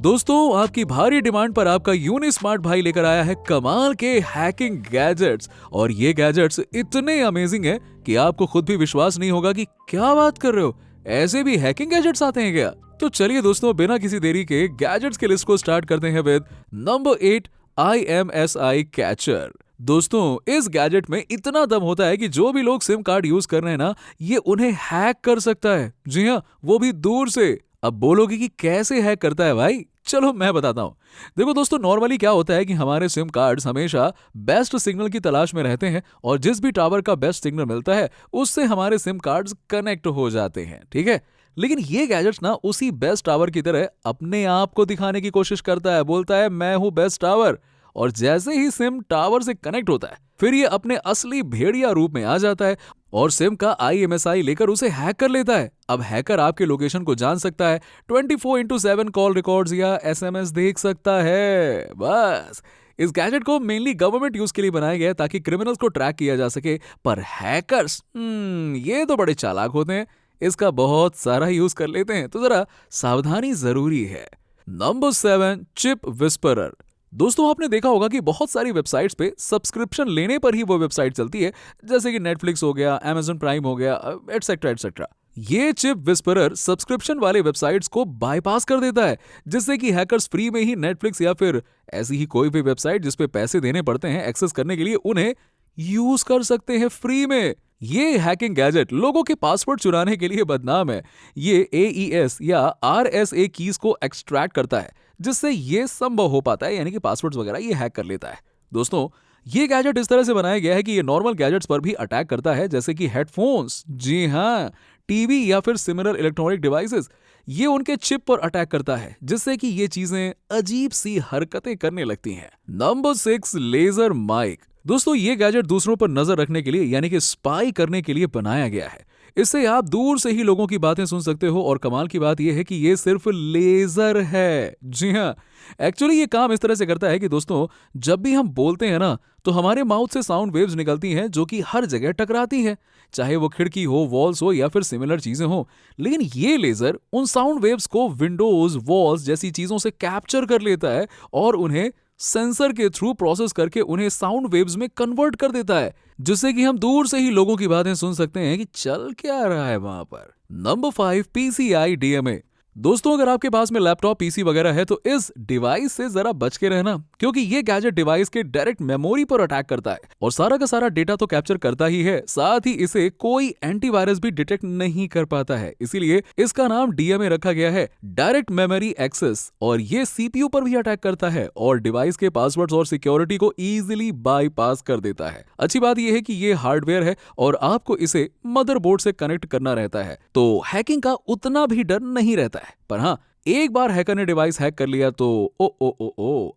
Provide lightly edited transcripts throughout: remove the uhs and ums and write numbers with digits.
दोस्तों, आपकी भारी डिमांड पर आपका यूनिस्मार्ट भाई लेकर आया है कमाल के हैकिंग गैजेट्स। और ये गैजेट्स इतने अमेजिंग हैं कि आपको खुद भी विश्वास नहीं होगा कि क्या बात कर रहे हो, ऐसे भी हैकिंग गैजेट्स आते हैं क्या। तो चलिए दोस्तों, बिना किसी देरी के गैजेट्स की लिस्ट को स्टार्ट करते हैं विद नंबर 8 IMSI कैचर। दोस्तों, इस गैजेट में इतना दम होता है कि जो भी लोग सिम कार्ड यूज कर रहे हैं ना, ये उन्हें हैक कर सकता है। जी हाँ, वो भी दूर से। अब बोलोगे कि कैसे हैक करता है भाई, चलो मैं बताता हूँ। देखो दोस्तों, नॉर्मली क्या होता है कि हमारे सिम कार्ड्स हमेशा बेस्ट सिग्नल की तलाश में रहते हैं और जिस भी टावर का बेस्ट सिग्नल मिलता है उससे हमारे सिम कार्ड्स कनेक्ट हो जाते हैं, ठीक है। लेकिन ये गैजेट्स ना उसी बेस्ट टावर की तरह अपने आप को दिखाने की कोशिश करता है, बोलता है मैं हूं बेस्ट टावर। और जैसे ही सिम टावर से कनेक्ट होता है, फिर ये अपने असली भेड़िया रूप में आ जाता है और सिम का IMSI लेकर उसे हैक कर लेता है। अब हैकर आपके लोकेशन को जान सकता है, 24/7 कॉल रिकॉर्ड्स या SMS देख सकता है। बस इस गैजेट को मेनली गवर्नमेंट यूज के लिए बनाया गया है ताकि क्रिमिनल्स को ट्रैक किया जा सके। पर हैकर्स ये तो बड़े चालाक होते हैं, इसका बहुत सारा यूज कर लेते हैं, तो जरा सावधानी जरूरी है। Number 7 chip whisperer. दोस्तों, आपने देखा होगा कि बहुत सारी वेबसाइट्स पे सब्सक्रिप्शन लेने पर ही वो वेबसाइट चलती है, जैसे कि नेटफ्लिक्स हो गया, Amazon प्राइम हो गया, एटसेट्रा एटसेट्रा। ये चिप विस्परर सब्सक्रिप्शन वाले वेबसाइट्स को बाईपास कर देता है, जिससे कि हैकर्स फ्री में ही नेटफ्लिक्स या फिर ऐसी ही कोई भी वेबसाइट जिस पे पैसे देने पड़ते हैं एक्सेस करने के लिए, उन्हें यूज कर सकते हैं फ्री में। ये हैकिंग गैजेट लोगों के पासवर्ड चुराने के लिए बदनाम है। ये AES या RSA कीज को एक्सट्रैक्ट करता है, जिससे ये संभव हो पाता है, यानी कि पासवर्ड्स वगैरह ये हैक कर लेता है। दोस्तों, ये गैजेट इस तरह से बनाया गया है कि ये नॉर्मल गैजेट्स पर भी अटैक करता है, जैसे कि हेडफोन्स, जी हाँ, टीवी या फिर सिमिलर इलेक्ट्रॉनिक डिवाइसेस। ये उनके चिप पर अटैक करता है, जिससे कि ये चीजें अजीब सी हरकतें करने लगती हैं। Number 6 laser mic. दोस्तों, ये गैजेट दूसरों पर नजर रखने के लिए, यानी कि स्पाई करने के लिए बनाया गया है। इससे आप दूर से ही लोगों की बातें सुन सकते हो और कमाल की बात यह है कि ये सिर्फ लेजर है। जी हाँ, एक्चुअली ये काम इस तरह से करता है कि दोस्तों, जब भी हम बोलते हैं ना, तो हमारे माउथ से साउंड वेव्स निकलती हैं जो कि हर जगह टकराती हैं, चाहे वो खिड़की हो, वॉल्स हो या फिर सिमिलर चीजें हो। लेकिन ये लेजर उन साउंड वेव्स को विंडोज, वॉल्स जैसी चीजों से कैप्चर कर लेता है और उन्हें सेंसर के थ्रू प्रोसेस करके उन्हें साउंड वेव्स में कन्वर्ट कर देता है, जिससे कि हम दूर से ही लोगों की बातें सुन सकते हैं कि चल क्या रहा है वहां पर। Number 5 PCI DMA। दोस्तों, अगर आपके पास में लैपटॉप, PC वगैरह है तो इस डिवाइस से जरा बच के रहना, क्योंकि ये गैजेट डिवाइस के डायरेक्ट मेमोरी पर अटैक करता है और सारा का सारा डेटा तो कैप्चर करता ही है, साथ ही इसे कोई एंटीवायरस भी डिटेक्ट नहीं कर पाता है। इसीलिए इसका नाम DMA रखा गया है, डायरेक्ट मेमोरी एक्सेस। और ये CPU पर भी अटैक करता है और डिवाइस के पासवर्ड्स और सिक्योरिटी को इजीली बाईपास कर देता है। अच्छी बात यह है कि ये हार्डवेयर है और आपको इसे मदरबोर्ड से कनेक्ट करना रहता है, तो हैकिंग का उतना भी डर नहीं रहता है। पर हाँ, एक बार हैकर ने डिवाइस हैक कर लिया तो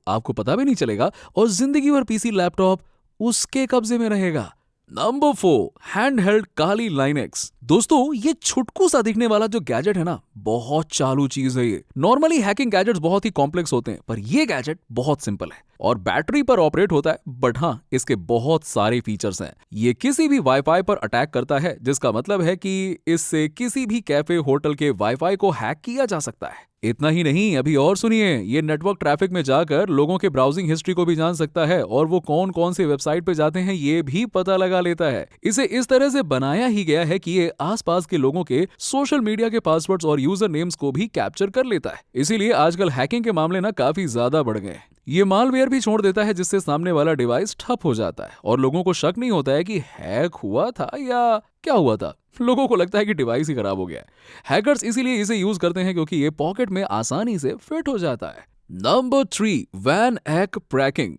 आपको पता भी नहीं चलेगा और जिंदगी भर PC, लैपटॉप उसके कब्जे में रहेगा। नंबर 4 हैंडहेल्ड काली लाइनेक्स। दोस्तों, ये छुटकू सा दिखने वाला जो गैजेट है ना, बहुत चालू चीज है ये। नॉर्मली हैकिंग गैजेट्स बहुत ही कॉम्प्लेक्स होते हैं, पर ये गैजेट बहुत सिंपल है और बैटरी पर ऑपरेट होता है। बट हाँ, इसके बहुत सारे फीचर्स हैं। ये किसी भी वाईफाई पर अटैक करता है, जिसका मतलब है कि इससे किसी भी कैफे, होटल के वाईफाई को हैक किया जा सकता है। इतना ही नहीं, अभी और सुनिए, ये नेटवर्क ट्रैफिक में जाकर लोगों के ब्राउजिंग हिस्ट्री को भी जान सकता है और वो कौन कौन से वेबसाइट पे जाते हैं ये भी पता लगा लेता है। इसे इस तरह से बनाया ही गया है कि ये आसपास के लोगों के सोशल मीडिया के पासवर्ड्स और यूजर नेम्स को भी कैप्चर कर लेता है। इसीलिए आजकल हैकिंग के मामले ना काफी ज्यादा बढ़ गए हैं। ये मालवेयर भी छोड़ देता है, जिससे सामने वाला डिवाइस ठप हो जाता है और लोगों को शक नहीं होता है कि हैक हुआ था या क्या हुआ था। लोगों को लगता है कि डिवाइस ही खराब हो गया है। हैकर्स इसीलिए इसे यूज करते हैं क्योंकि ये पॉकेट में आसानी से फिट हो जाता है। नंबर 3 वैन एक ट्रैकिंग।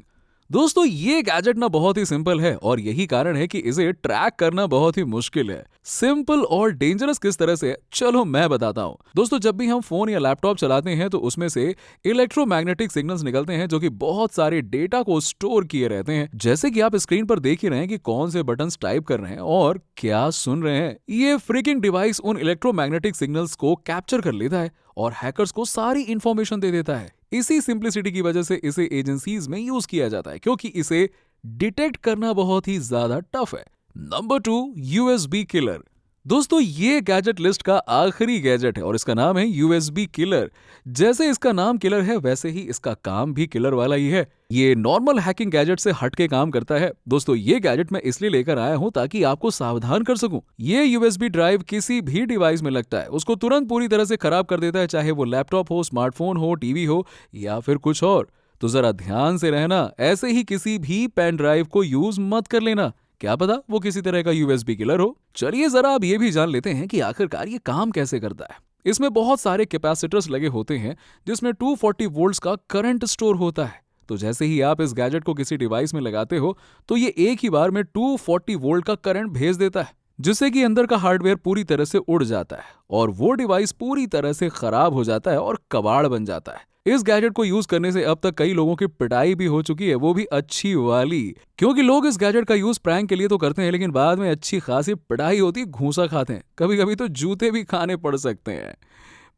दोस्तों, ये गैजेट ना बहुत ही सिंपल है और यही कारण है कि इसे ट्रैक करना बहुत ही मुश्किल है। सिंपल और डेंजरस किस तरह से, चलो मैं बताता हूँ। दोस्तों, जब भी हम फोन या लैपटॉप चलाते हैं तो उसमें से इलेक्ट्रोमैग्नेटिक सिग्नल्स निकलते हैं जो कि बहुत सारे डेटा को स्टोर किए रहते हैं। जैसे कि आप स्क्रीन पर देख ही रहे हैं कि कौन से बटन्स टाइप कर रहे हैं और क्या सुन रहे हैं। ये फ्रीकिंग डिवाइस उन इलेक्ट्रोमैग्नेटिक सिग्नल्स को कैप्चर कर लेता है और हैकर्स को सारी इंफॉर्मेशन दे देता है। इसी सिंप्लिसिटी की वजह से इसे एजेंसीज में यूज किया जाता है, क्योंकि इसे डिटेक्ट करना बहुत ही ज्यादा टफ है। Number 2 USB killer. दोस्तों ये गैजेट लिस्ट का आखिरी गैजेट है और इसका नाम है यूएसबी किलर। जैसे इसका नाम किलर है वैसे ही इसका काम भी किलर वाला ही है। ये नॉर्मल हैकिंग गैजेट से हटके काम करता है। दोस्तों ये गैजेट मैं इसलिए लेकर आया हूं ताकि आपको सावधान कर सकूं। ये यूएसबी ड्राइव किसी भी डिवाइस में लगता है उसको तुरंत पूरी तरह से खराब कर देता है, चाहे वो लैपटॉप हो, स्मार्टफोन हो, टीवी हो या फिर कुछ और। तो जरा ध्यान से रहना, ऐसे ही किसी भी पेन ड्राइव को यूज मत कर लेना, क्या पता वो किसी तरह का यूएसबी किलर हो। चलिए जरा अब ये भी जान लेते हैं कि आखिरकार ये काम कैसे करता है। इसमें बहुत सारे कैपेसिटर्स लगे होते हैं जिसमें 240 वोल्ट्स का करंट स्टोर होता है। तो जैसे ही आप इस गैजेट को किसी डिवाइस में लगाते हो तो ये एक ही बार में 240 वोल्ट का करंट भेज देता है, जिससे कि अंदर का हार्डवेयर पूरी तरह से उड़ जाता है और वो डिवाइस पूरी तरह से खराब हो जाता है और कबाड़ बन जाता है। इस गैजेट को यूज करने से अब तक कई लोगों की पिटाई भी हो चुकी है, वो भी अच्छी वाली, क्योंकि लोग इस गैजेट का यूज प्रैंक के लिए तो करते हैं लेकिन बाद में अच्छी खासी पिटाई होती है, घूंसा खाते हैं, कभी कभी तो जूते भी खाने पड़ सकते हैं।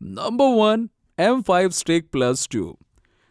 Number 1, M5 stick plus tube.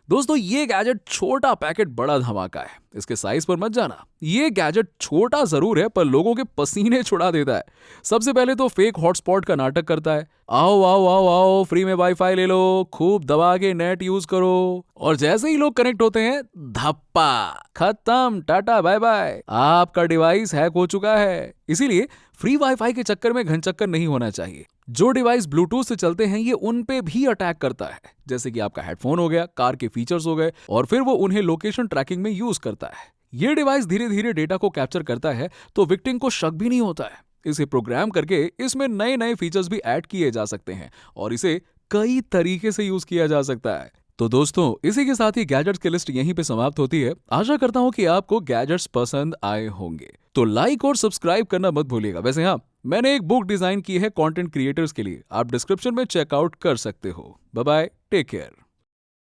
दोस्तों ये गैजेट छोटा पैकेट बड़ा धमाका है, इसके साइज पर मत जाना। ये गैजेट छोटा जरूर है पर लोगों के पसीने छुड़ा देता है। सबसे पहले तो फेक हॉटस्पॉट का नाटक करता है, आओ आओ आओ आओ फ्री में वाईफाई ले लो, खूब दबा के नेट यूज करो, और जैसे ही लोग कनेक्ट होते हैं धप्पा, खत्म, टाटा बाय बाय, आपका डिवाइस हैक हो चुका है। इसीलिए फ्री वाईफाई के चक्कर में घनचक्कर नहीं होना चाहिए। जो डिवाइस ब्लूटूथ से चलते हैं ये उन पे भी अटैक करता है, जैसे कि आपका हेडफोन हो गया, कार के फीचर्स हो गए, और फिर वो उन्हें लोकेशन ट्रैकिंग में यूज करता है। ये डिवाइस धीरे धीरे डेटा को कैप्चर करता है तो विक्टिम को शक भी नहीं होता है। इसे प्रोग्राम करके इसमें नए नए फीचर्स भी ऐड किए जा सकते हैं और इसे कई तरीके से यूज किया जा सकता है। तो दोस्तों इसी के साथ ही गैजेट्स की लिस्ट यहीं पे समाप्त होती है। आशा करता हूं कि आपको गैजेट्स पसंद आए होंगे, तो लाइक और सब्सक्राइब करना मत भूलिएगा। वैसे हाँ, मैंने एक बुक डिजाइन की है कंटेंट क्रिएटर्स के लिए, आप डिस्क्रिप्शन में चेकआउट कर सकते हो। Bye bye, take care.